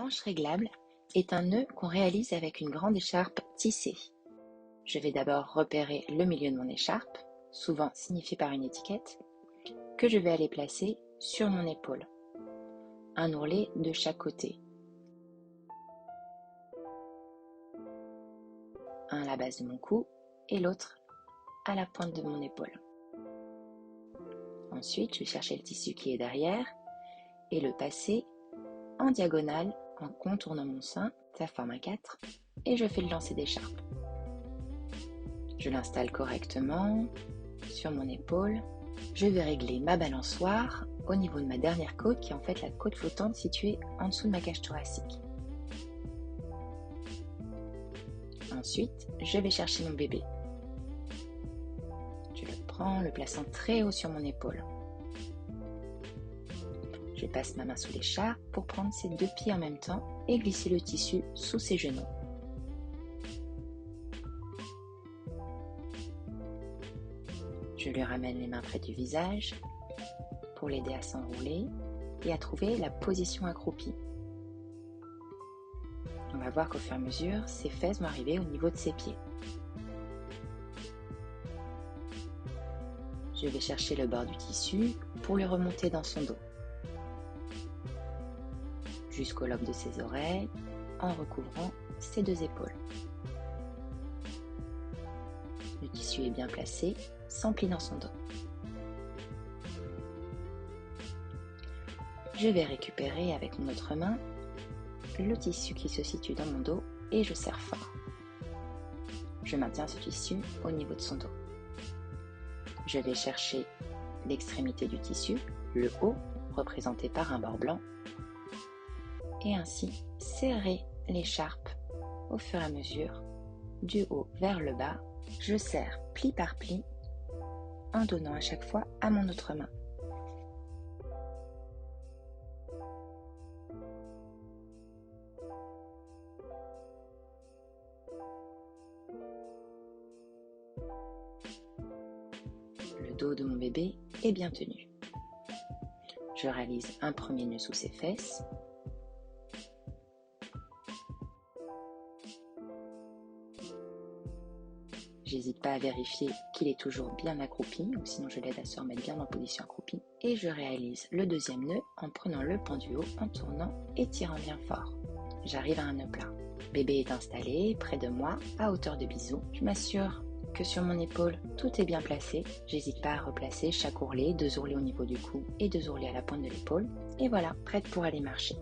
manche réglable est un nœud qu'on réalise avec une grande écharpe tissée. Je vais d'abord repérer le milieu de mon écharpe, souvent signifié par une étiquette, que je vais aller placer sur mon épaule. Un ourlet de chaque côté. Un à la base de mon cou et l'autre à la pointe de mon épaule. Ensuite, je vais chercher le tissu qui est derrière et le passer en diagonale en contournant mon sein, ça forme un 4, et je fais le lancer d'écharpe. Je l'installe correctement sur mon épaule. Je vais régler ma balançoire au niveau de ma dernière côte, qui est en fait la côte flottante située en dessous de ma cage thoracique. Ensuite, je vais chercher mon bébé. Je le prends, le plaçant très haut sur mon épaule. Je passe ma main sous l'écharpe pour prendre ses deux pieds en même temps et glisser le tissu sous ses genoux. Je lui ramène les mains près du visage pour l'aider à s'enrouler et à trouver la position accroupie. On va voir qu'au fur et à mesure, ses fesses vont arriver au niveau de ses pieds. Je vais chercher le bord du tissu pour lui remonter dans son dos, jusqu'au lobe de ses oreilles, en recouvrant ses deux épaules. Le tissu est bien placé, sans pli dans son dos. Je vais récupérer avec mon autre main le tissu qui se situe dans mon dos et je serre fort. Je maintiens ce tissu au niveau de son dos. Je vais chercher l'extrémité du tissu, le haut, représenté par un bord blanc, et ainsi serrer l'écharpe au fur et à mesure, du haut vers le bas. Je serre pli par pli, en donnant à chaque fois à mon autre main. Le dos de mon bébé est bien tenu. Je réalise un premier nœud sous ses fesses. J'hésite pas à vérifier qu'il est toujours bien accroupi, ou sinon je l'aide à se remettre bien en position accroupie. Et je réalise le deuxième nœud en prenant le pan du haut, en tournant et tirant bien fort. J'arrive à un nœud plat. Bébé est installé près de moi, à hauteur de bisou. Je m'assure que sur mon épaule, tout est bien placé. J'hésite pas à replacer chaque ourlet, 2 ourlets au niveau du cou et 2 ourlets à la pointe de l'épaule. Et voilà, prête pour aller marcher.